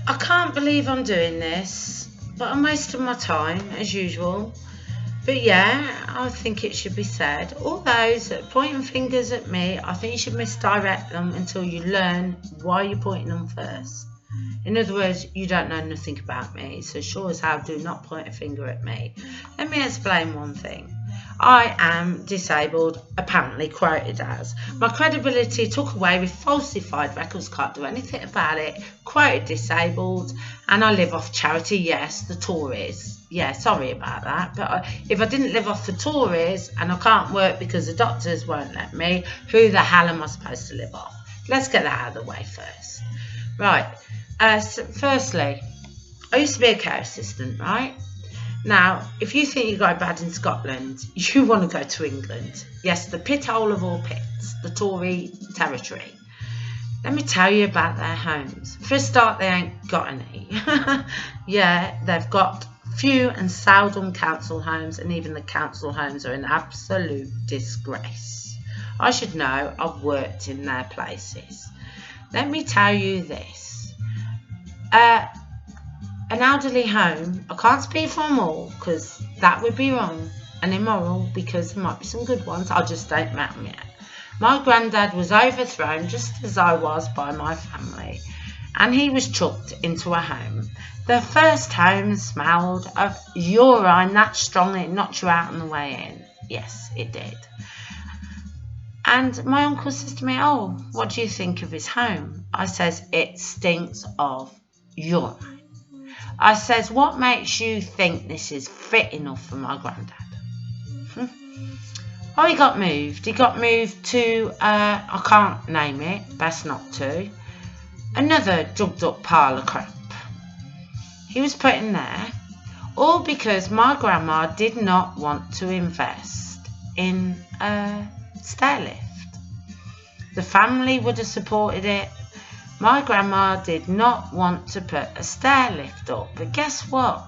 I can't believe I'm doing this, but I'm wasting my time as usual. But yeah, I think it should be said. All those that are pointing fingers at me, I think you should misdirect them until you learn why you're pointing them first. In other words, you don't know nothing about me, so sure as hell do not point a finger at me. Let me explain one thing. I am disabled, apparently quoted as. My credibility took away with falsified records, can't do anything about it. Quoted disabled, and I live off charity, yes, the Tories. Yeah, sorry about that, but if I didn't live off the Tories and I can't work because the doctors won't let me, who the hell am I supposed to live off? Let's get that out of the way first. Right, firstly, I used to be a care assistant, right? Now, if you think you go bad in Scotland, you want to go to England. Yes, the pit hole of all pits, the Tory territory. Let me tell you about their homes. For a start, they ain't got any. Yeah, they've got few and seldom council homes, and even the council homes are an absolute disgrace. I should know, I've worked in their places. Let me tell you this. An elderly home, I can't speak for them all because that would be wrong and immoral, because there might be some good ones, I just don't met them yet. My granddad was overthrown just as I was by my family, and he was chucked into a home. The first home smelled of urine that strong it knocked you out on the way in. Yes, it did. And my uncle says to me, "Oh, what do you think of his home?" I says, "It stinks of urine." I says, "What makes you think this is fit enough for my granddad?" Oh, he got moved. He got moved to, I can't name it, best not to, another drugged up pile of crap. He was put in there, all because my grandma did not want to invest in a stair lift. The family would have supported it. My grandma did not want to put a stair lift up, but guess what?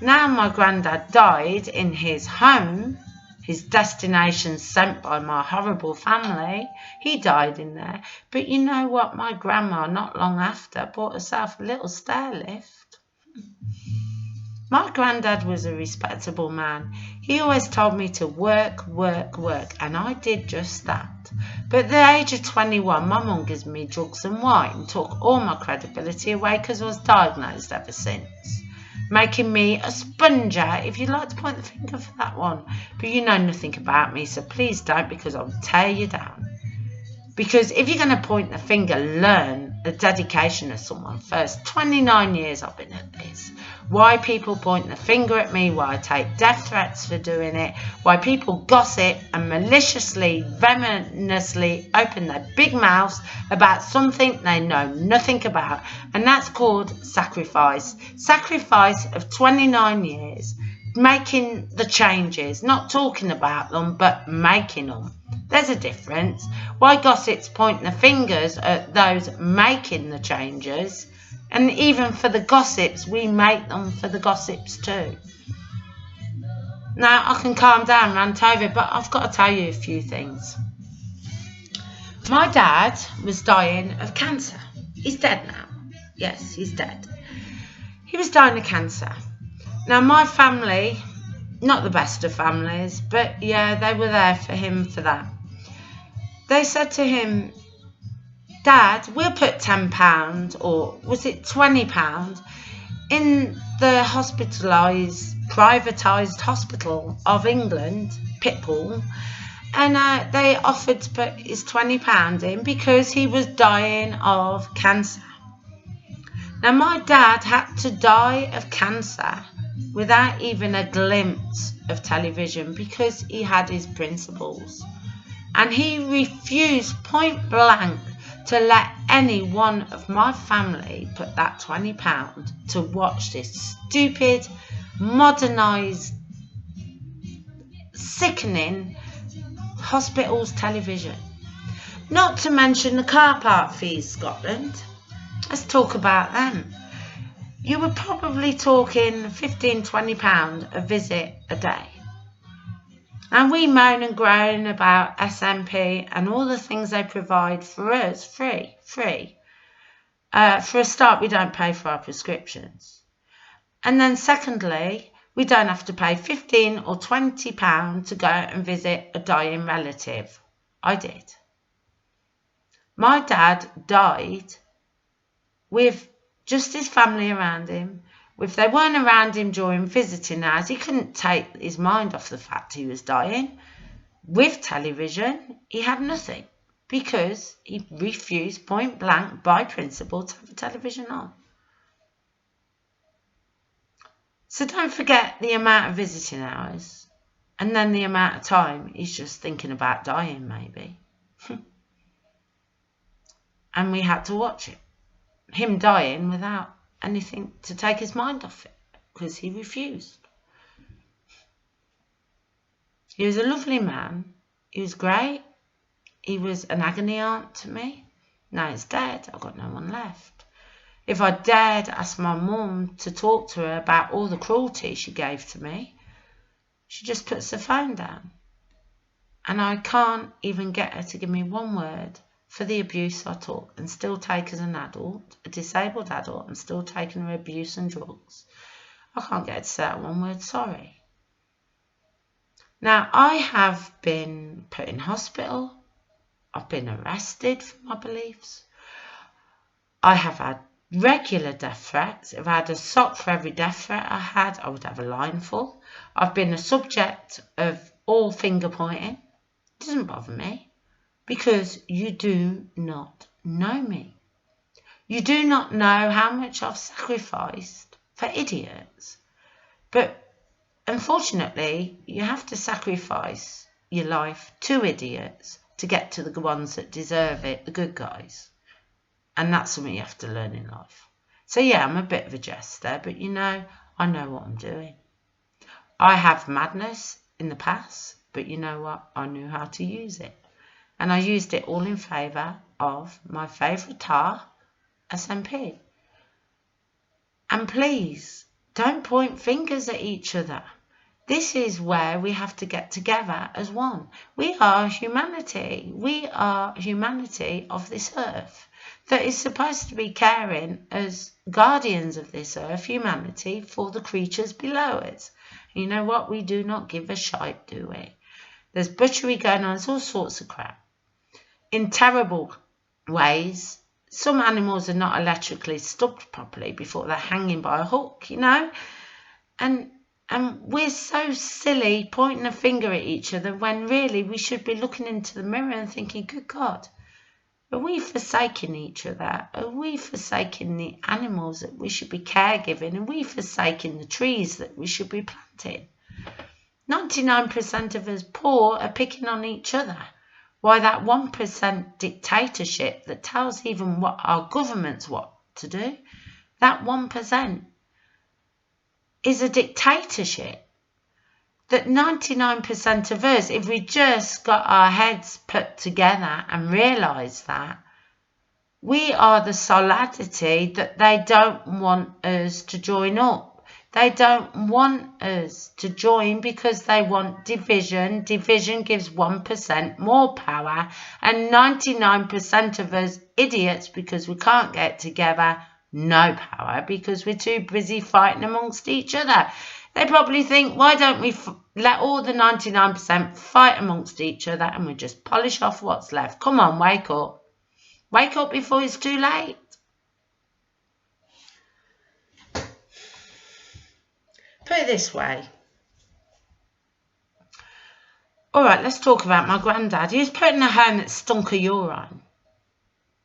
Now my granddad died in his home, his destination sent by my horrible family. He died in there. But you know what? My grandma, not long after, bought herself a little stair lift. My granddad was a respectable man. He always told me to work, work, work, and I did just that. But at the age of 21, my mum gives me drugs and wine, took all my credibility away because I was diagnosed ever since, making me a sponger. If you'd like to point the finger for that one, but you know nothing about me, so please don't, because I'll tear you down. Because if you're going to point the finger, learn the dedication of someone first. 29 years I've been at this. Why people point the finger at me, why I take death threats for doing it, why people gossip and maliciously, venomously open their big mouths about something they know nothing about. And that's called sacrifice. Sacrifice of 29 years. Making the changes, not talking about them, but making them. There's a difference. Why gossips pointing the fingers at those making the changes? And even for the gossips, we make them for the gossips too. Now, I can calm down, rant over, but I've got to tell you a few things. My dad was dying of cancer. He's dead now. Yes, he's dead. He was dying of cancer. Now, my family, not the best of families, but yeah, they were there for him for that. They said to him, "Dad, we'll put £10, or was it £20, in the privatised hospital of England, Pitbull," and they offered to put his £20 in because he was dying of cancer. Now, my dad had to die of cancer without even a glimpse of television because he had his principles. And he refused point blank to let any one of my family put that £20 to watch this stupid, modernised, sickening hospital's television. Not to mention the car park fees, Scotland. Let's talk about them. You were probably talking £15, £20 a visit a day. And we moan and groan about SNP and all the things they provide for us free. For a start, we don't pay for our prescriptions. And then secondly, we don't have to pay £15 or £20 to go and visit a dying relative. I did. My dad died with just his family around him. If they weren't around him during visiting hours, he couldn't take his mind off the fact he was dying. With television, he had nothing because he refused point blank by principle to have a television on. So don't forget the amount of visiting hours and then the amount of time he's just thinking about dying maybe. And we had to watch it. Him dying without anything to take his mind off it because he refused. He was a lovely man. He was great. He was an agony aunt to me. Now he's dead. I've got no one left. If I dared ask my mum to talk to her about all the cruelty she gave to me, she just puts the phone down. And I can't even get her to give me one word for the abuse I took and still take as an adult, a disabled adult, and still taking her abuse and drugs. I can't get her to say that one word, sorry. Now, I have been put in hospital. I've been arrested for my beliefs. I have had regular death threats. If I had a sock for every death threat I had, I would have a line full. I've been a subject of all finger pointing. It doesn't bother me because you do not know me. You do not know how much I've sacrificed for idiots. But unfortunately, you have to sacrifice your life to idiots to get to the ones that deserve it, the good guys. And that's something you have to learn in life. So yeah, I'm a bit of a jester, but you know, I know what I'm doing. I have madness in the past, but you know what? I knew how to use it. And I used it all in favour of my favourite tar, SMP. And please, don't point fingers at each other. This is where we have to get together as one. We are humanity. We are humanity of this earth that is supposed to be caring as guardians of this earth, humanity, for the creatures below us. You know what? We do not give a shite, do we? There's butchery going on. There's all sorts of crap. In terrible ways. Some animals are not electrically stubbed properly before they're hanging by a hook, you know? And we're so silly pointing a finger at each other when really we should be looking into the mirror and thinking, good God, are we forsaking each other? Are we forsaking the animals that we should be caregiving? Are we forsaking the trees that we should be planting? 99% of us poor are picking on each other. Why that 1% dictatorship that tells even what our governments what to do, that 1% is a dictatorship. That 99% of us, if we just got our heads put together and realised that, we are the solidity that they don't want us to join up. They don't want us to join because they want division. Division gives 1% more power, and 99% of us idiots, because we can't get together, no power because we're too busy fighting amongst each other. They probably think, why don't we let all the 99% fight amongst each other and we just polish off what's left? Come on, wake up. Wake up before it's too late. Put it this way. All right, let's talk about my granddad. He was put in a home that stunk of urine.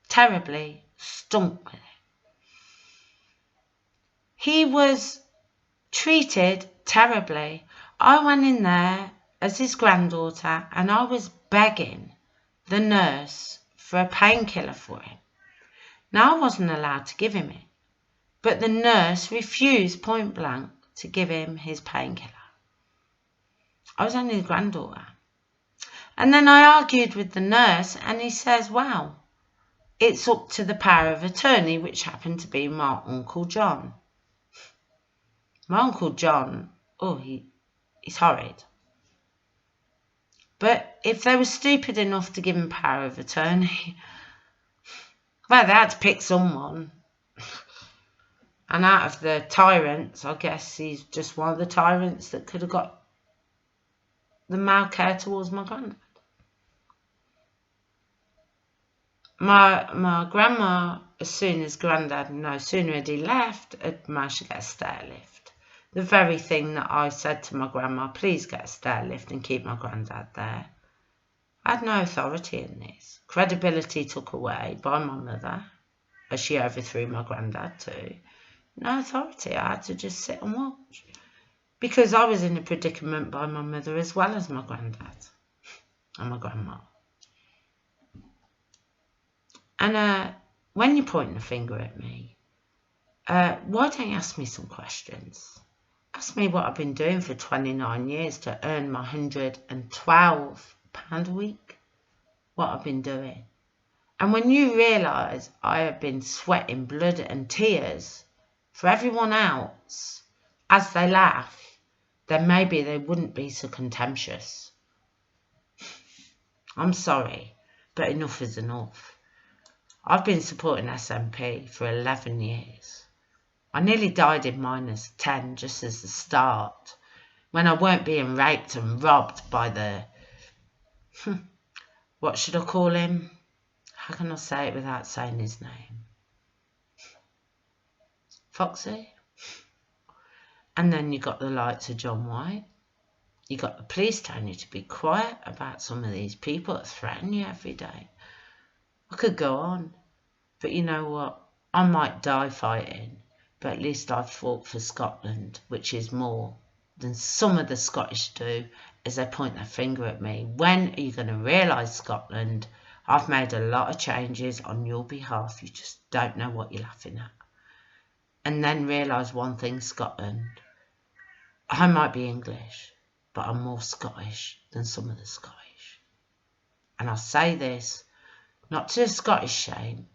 Terribly stunk with it. He was treated terribly. I went in there as his granddaughter and I was begging the nurse for a painkiller for him. Now, I wasn't allowed to give him it, but the nurse refused point blank to give him his painkiller. I was only his granddaughter. And then I argued with the nurse and he says, well, it's up to the power of attorney, which happened to be my Uncle John. My Uncle John, he's horrid. But if they were stupid enough to give him power of attorney, well, they had to pick someone. And out of the tyrants, I guess he's just one of the tyrants that could have got the male care towards my granddad. My grandma, as soon as granddad, no sooner had he left, had managed to get a stair lift. The very thing that I said to my grandma, please get a stair lift and keep my granddad there. I had no authority in this. Credibility took away by my mother, as she overthrew my granddad too. No authority. I had to just sit and watch. Because I was in a predicament by my mother as well as my granddad and my grandma. And when you're pointing a finger at me, why don't you ask me some questions? Ask me what I've been doing for 29 years to earn my £112 a week. What I've been doing. And when you realise I have been sweating blood and tears for everyone else as they laugh, then maybe they wouldn't be so contemptuous. I'm sorry, but enough is enough. I've been supporting SNP for 11 years. I nearly died in -10 just as the start, when I weren't being raped and robbed by the... what should I call him? How can I say it without saying his name? Foxy? And then you got the likes of John White. You got the police telling you to be quiet about some of these people that threaten you every day. I could go on. But you know what? I might die fighting, but at least I've fought for Scotland, which is more than some of the Scottish do as they point their finger at me. When are you going to realise, Scotland, I've made a lot of changes on your behalf. You just don't know what you're laughing at. And then realise one thing, Scotland. I might be English, but I'm more Scottish than some of the Scottish. And I'll say this, not to the Scottish shame,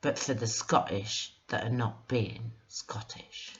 but for the Scottish that are not being Scottish.